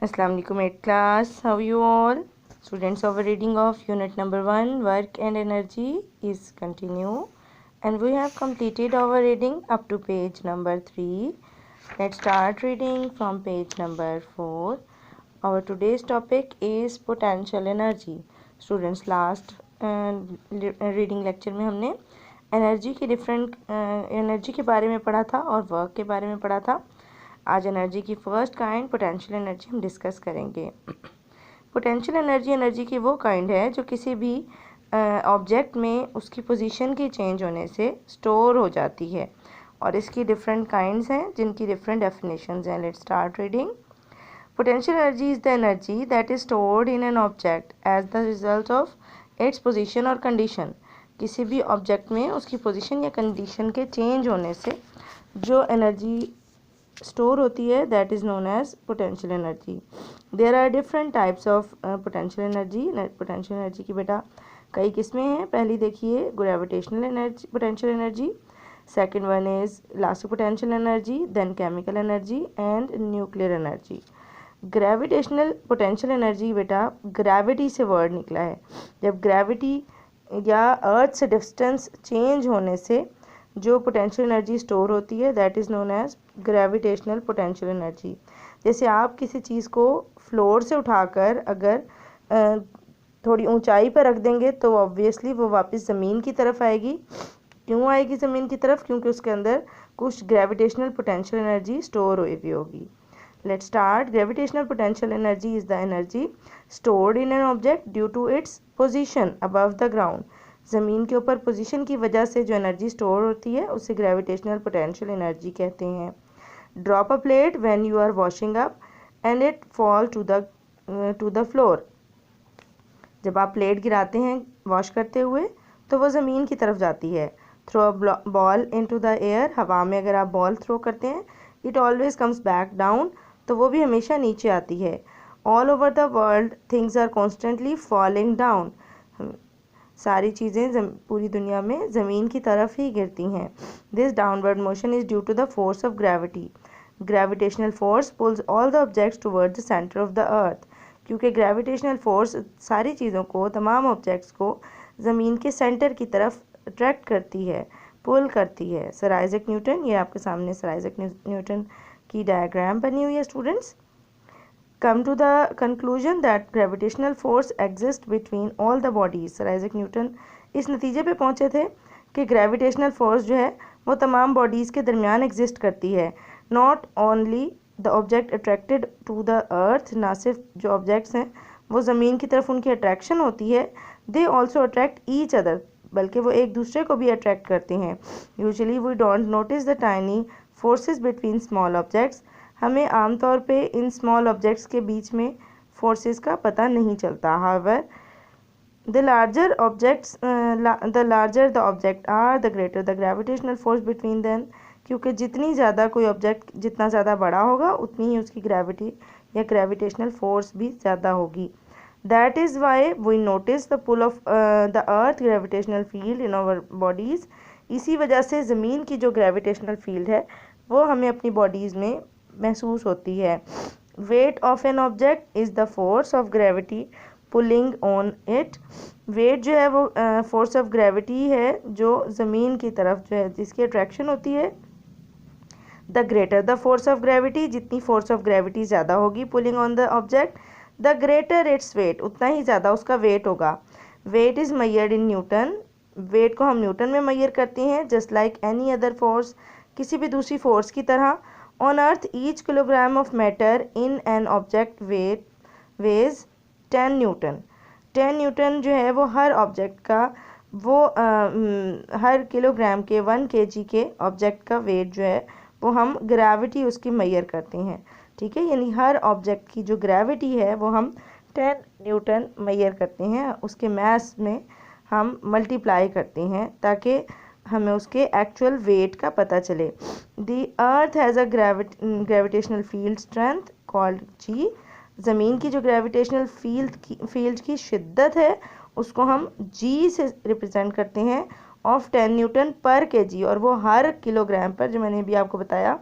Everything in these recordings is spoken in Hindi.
Assalamu alaikum 8th class. How are you all? Students, our reading of unit number 1 work and energy is continue and we have completed our reading up to page number 3. Let's start reading from page number 4. Our today's topic is potential energy. Students, last reading lecture में हमने एनर्जी के डिफरेंट एनर्जी के बारे में पढ़ा था और वर्क के बारे में पढ़ा था। आज एनर्जी की फर्स्ट काइंड पोटेंशियल एनर्जी हम डिस्कस करेंगे। पोटेंशियल एनर्जी एनर्जी की वो काइंड है जो किसी भी ऑब्जेक्ट में उसकी पोजीशन के चेंज होने से स्टोर हो जाती है और इसकी डिफरेंट काइंड्स हैं जिनकी डिफरेंट डेफिनेशंस हैं। Let's start reading. Potential energy is the energy that is stored in an object as the result of its position और कंडीशन। किसी भी ऑब्जेक्ट में उसकी पोजीशन या कंडीशन के चेंज होने से जो एनर्जी स्टोर होती है that is known as potential energy. There are different types of potential energy. Potential energy की बेटा कई किस्में हैं। पहली देखिए gravitational energy potential energy, second one is elastic potential energy, then chemical energy and nuclear energy. Gravitational potential energy बेटा ग्रेविटी से वर्ड निकला है। जब ग्रेविटी या अर्थ से डिस्टेंस चेंज होने से जो पोटेंशियल एनर्जी स्टोर होती है that is known as gravitational potential energy. जैसे आप किसी चीज़ को फ्लोर से उठाकर अगर थोड़ी ऊंचाई पर रख देंगे तो ऑब्वियसली वो वापस ज़मीन की तरफ आएगी। क्यों आएगी ज़मीन की तरफ? क्योंकि उसके अंदर कुछ ग्रेविटेशनल पोटेंशियल एनर्जी स्टोर हुई भी होगी। Let's start. Gravitational potential energy is the energy stored in an object due to its position above the ground. ज़मीन के ऊपर पोजीशन की वजह से जो एनर्जी स्टोर होती है उसे ग्रेविटेशनल पोटेंशियल एनर्जी कहते हैं। Drop a plate when you are washing up and it fall to the floor. जब आप प्लेट गिराते हैं वॉश करते हुए तो वो ज़मीन की तरफ जाती है। Throw a ball into the air. हवा में अगर आप बॉल थ्रो करते हैं it always comes back down, तो वो भी हमेशा नीचे आती है। All over the world things are constantly falling down. सारी चीज़ें पूरी दुनिया में ज़मीन की तरफ ही गिरती हैं। This downward motion is due to the force of gravity. Gravitational force pulls all the objects toward the centre of the earth. क्योंकि ग्रेविटेशनल फोर्स सारी चीज़ों को, तमाम ऑब्जेक्ट्स को ज़मीन के सेंटर की तरफ अट्रैक्ट करती है, पुल करती है। सर आइजैक न्यूटन, ये आपके सामने सर आइजैक न्यूटन की डायग्राम बनी हुई है students. come to the conclusion that gravitational force exists between all the bodies। Sir Isaac Newton इस नतीजे पे पहुंचे थे कि ग्रेविटेशनल फोर्स जो है वो तमाम बॉडीज़ के दरमियान एग्जिस्ट करती है। Not only the object attracted to the earth, ना सिर्फ जो ऑब्जेक्ट्स हैं वो ज़मीन की तरफ उनकी अट्रैक्शन होती है, they also attract each other, बल्कि वो एक दूसरे को भी अट्रैक्ट करते हैं। Usually we don't notice the tiny forces between small objects. हमें आमतौर पे इन स्मॉल ऑब्जेक्ट्स के बीच में फोर्सेस का पता नहीं चलता। However the larger the object are the greater the gravitational force between them. क्योंकि जितनी ज़्यादा कोई ऑब्जेक्ट जितना ज़्यादा बड़ा होगा उतनी ही उसकी ग्रेविटी या ग्रेविटेशनल फोर्स भी ज़्यादा होगी। That is why we notice the pull of the earth gravitational field in our bodies. इसी वजह से ज़मीन की जो ग्रेविटेशनल फील्ड है वो हमें अपनी बॉडीज़ में महसूस होती है। Weight of an object is the force of gravity pulling on it. Weight जो है वो फोर्स ऑफ ग्रेविटी है जो ज़मीन की तरफ जो है जिसकी अट्रैक्शन होती है। The greater the force of gravity, जितनी फोर्स ऑफ ग्रेविटी ज़्यादा होगी pulling on the object, the greater its weight, उतना ही ज़्यादा उसका वेट होगा। Weight is measured in newton. Weight को हम न्यूटन में मेजर करते हैं। Just like any other force, किसी भी दूसरी फोर्स की तरह। On earth each kilogram of matter in an object weighs 10 newton. 10 newton जो है वो हर ऑब्जेक्ट का वो हर किलोग्राम के 1 kg के ऑब्जेक्ट का वेट जो है वो हम ग्रेविटी उसकी मेजर करते हैं। ठीक है, यानी हर ऑब्जेक्ट की जो ग्रेविटी है वो हम 10 न्यूटन मेजर करते हैं, उसके मास में हम मल्टीप्लाई करते हैं ताकि हमें उसके एक्चुअल वेट का पता चले। The earth has a gravitational field strength called जी। ज़मीन की जो ग्रेविटेशनल फील्ड की शिद्दत है उसको हम जी से रिप्रेजेंट करते हैं ऑफ 10 न्यूटन पर kg, और वो हर किलोग्राम पर, जो मैंने भी आपको बताया,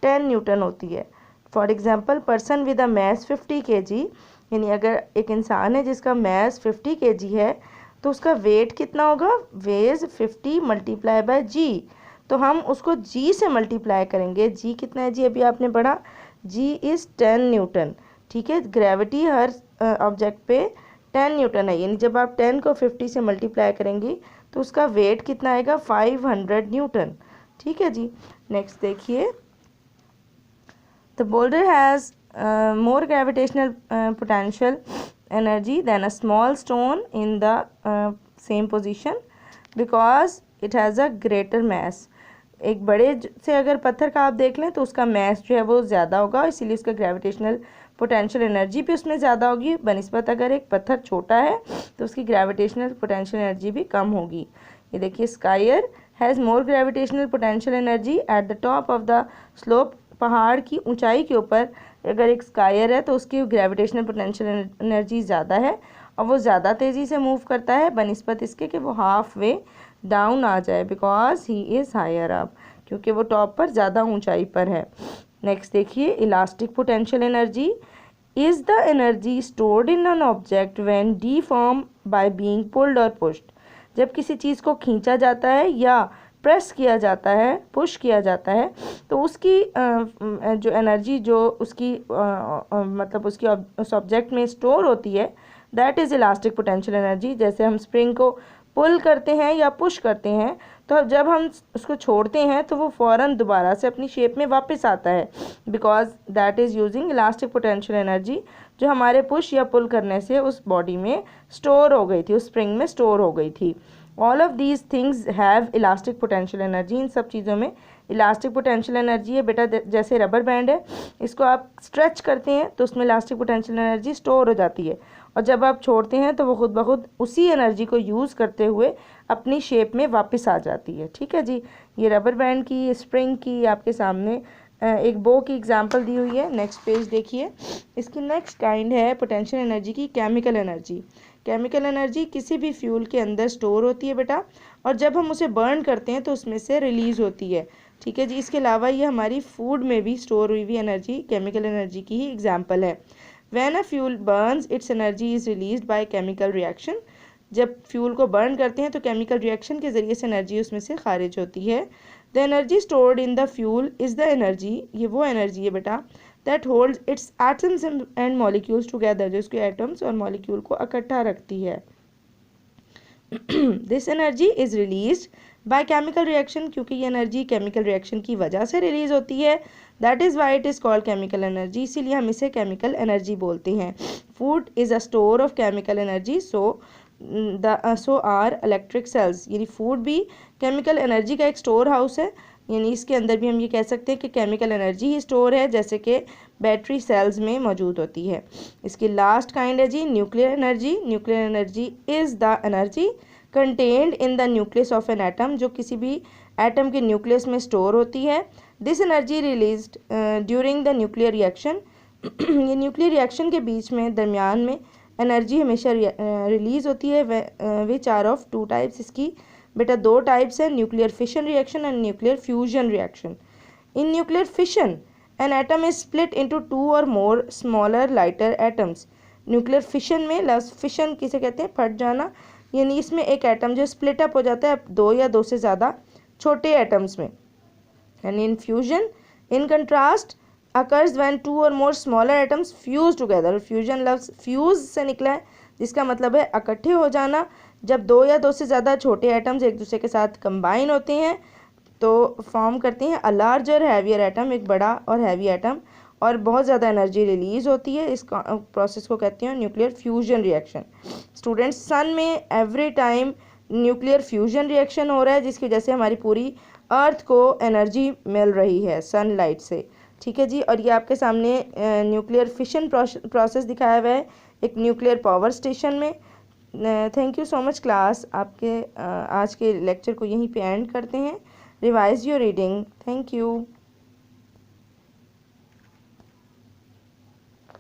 10 न्यूटन होती है। For example person with a mass 50 kg, यानी अगर एक इंसान है जिसका मैस 50 kg है तो उसका वेट कितना होगा, वेज 50 मल्टीप्लाई बाय जी। तो हम उसको जी से मल्टीप्लाई करेंगे। जी कितना है जी, अभी आपने पढ़ा, जी इज़ 10 न्यूटन। ठीक है, ग्रेविटी हर ऑब्जेक्ट पे 10 न्यूटन है, यानी जब आप 10 को 50 से मल्टीप्लाई करेंगी तो उसका वेट कितना आएगा, 500 न्यूटन। ठीक है जी। नेक्स्ट देखिए, the boulder has more gravitational potential energy than a small stone in the same position because it has a greater mass। एक बड़े से अगर पत्थर का आप देख लें तो उसका मैस जो है वो ज़्यादा होगा, इसीलिए उसका ग्रेविटेशनल पोटेंशियल एनर्जी भी उसमें ज़्यादा होगी बनिस्बत अगर एक पत्थर छोटा है तो उसकी ग्रेविटेशनल पोटेंशियल एनर्जी भी कम होगी। ये देखिए, square has more gravitational potential energy at the top of the slope. पहाड़ की ऊंचाई के ऊपर अगर एक स्कायर है तो उसकी ग्रेविटेशनल पोटेंशियल एनर्जी ज़्यादा है और वो ज़्यादा तेज़ी से मूव करता है बनिस्बत इसके कि वो हाफ वे डाउन आ जाए, because he is higher up, क्योंकि वो टॉप पर ज़्यादा ऊंचाई पर है। नेक्स्ट देखिए, elastic potential energy is the energy stored in an object when D Pharm by being pulled और पुश्ड। जब किसी चीज़ को खींचा जाता है या प्रेस किया जाता है, पुश किया जाता है, तो उसकी जो एनर्जी जो उसकी मतलब उसकी उस ऑब्जेक्ट में स्टोर होती है, that is elastic potential energy. जैसे हम स्प्रिंग को पुल करते हैं या पुश करते हैं तो जब हम उसको छोड़ते हैं तो वो फ़ौरन दोबारा से अपनी शेप में वापस आता है, because that is using elastic potential energy जो हमारे पुश या पुल करने से उस बॉडी में स्टोर हो गई थी, उस स्प्रिंग में स्टोर हो गई थी। All of these things have elastic potential energy. इन सब चीज़ों में इलास्टिक पोटेंशियल एनर्जी है बेटा। जैसे रबर बैंड है, इसको आप स्ट्रेच करते हैं तो उसमें इलास्टिक पोटेंशियल एनर्जी स्टोर हो जाती है और जब आप छोड़ते हैं तो वो खुद ब खुद उसी एनर्जी को यूज़ करते हुए अपनी शेप में वापस आ जाती है। ठीक है जी, ये रबर बैंड की, स्प्रिंग की आपके सामने एक बो की एग्जांपल दी हुई है। नेक्स्ट पेज देखिए, इसकी नेक्स्ट काइंड है पोटेंशियल एनर्जी की केमिकल एनर्जी। केमिकल एनर्जी किसी भी फ्यूल के अंदर स्टोर होती है बेटा, और जब हम उसे बर्न करते हैं तो उसमें से रिलीज़ होती है। ठीक है जी, इसके अलावा ये हमारी फूड में भी स्टोर हुई हुई एनर्जी केमिकल एनर्जी की ही एग्जाम्पल है। When a fuel Burns it's energy is released by chemical reaction. जब फ्यूल को बर्न करते हैं तो केमिकल रिएक्शन के ज़रिए से एनर्जी उसमें से खारिज होती है। The energy stored in the fuel is the energy, ये वो एनर्जी है बेटा that holds it's atoms and molecules together, जो इसके एटम्स और मॉलिक्यूल को इकट्ठा रखती है। This energy is released by chemical reaction, क्योंकि ये एनर्जी केमिकल रिएक्शन की वजह से रिलीज होती है, that is why it is called chemical energy, इसीलिए हम इसे केमिकल एनर्जी बोलते हैं। Food is a store of chemical energy, so are electric cells, यानी फूड भी केमिकल एनर्जी का एक स्टोर हाउस है, यानी इसके अंदर भी हम ये कह सकते हैं कि केमिकल एनर्जी ही स्टोर है, जैसे कि बैटरी सेल्स में मौजूद होती है। इसकी लास्ट काइंड है जी nuclear energy. Nuclear energy is the energy contained in the nucleus of an atom, जो किसी भी एटम के न्यूक्लियस में स्टोर होती है। This energy released during the nuclear reaction. ये न्यूक्लियर रिएक्शन के बीच में दरमियान में एनर्जी हमेशा रिलीज़ होती है, which are of two types. इसकी बेटा दो टाइप्स है, nuclear fission reaction and nuclear fusion reaction. In nuclear fission an atom is split into two or more smaller lighter atoms. Nuclear fission में, लफ्ज़ फिशन किसे कहते हैं, फट जाना, यानी इसमें एक एटम जो स्प्लिट अप हो जाता है दो या दो से ज़्यादा छोटे एटम्स में। And in fusion in contrast occurs when two or more smaller atoms fuse together. Fusion लफ्ज़ फ्यूज से निकला है, जिसका मतलब है इकट्ठे हो जाना। जब दो या दो से ज़्यादा छोटे एटम्स एक दूसरे के साथ कंबाइन होते हैं तो फॉर्म करते हैं अ लार्जर हैवियर एटम, एक बड़ा और हैवी एटम, और बहुत ज़्यादा एनर्जी रिलीज़ होती है। इस प्रोसेस को कहते हैं न्यूक्लियर फ्यूजन रिएक्शन। स्टूडेंट्स, सन में every time nuclear fusion reaction हो रहा है, जिसकी वजह से हमारी पूरी अर्थ को एनर्जी मिल रही है सनलाइट से। ठीक है जी, और ये आपके सामने न्यूक्लियर फिशन प्रोसेस दिखाया हुआ है एक न्यूक्लियर पावर स्टेशन में। Thank you so much class. आपके आज के लेक्चर को यहीं पे एंड करते हैं। Revise your reading. Thank you.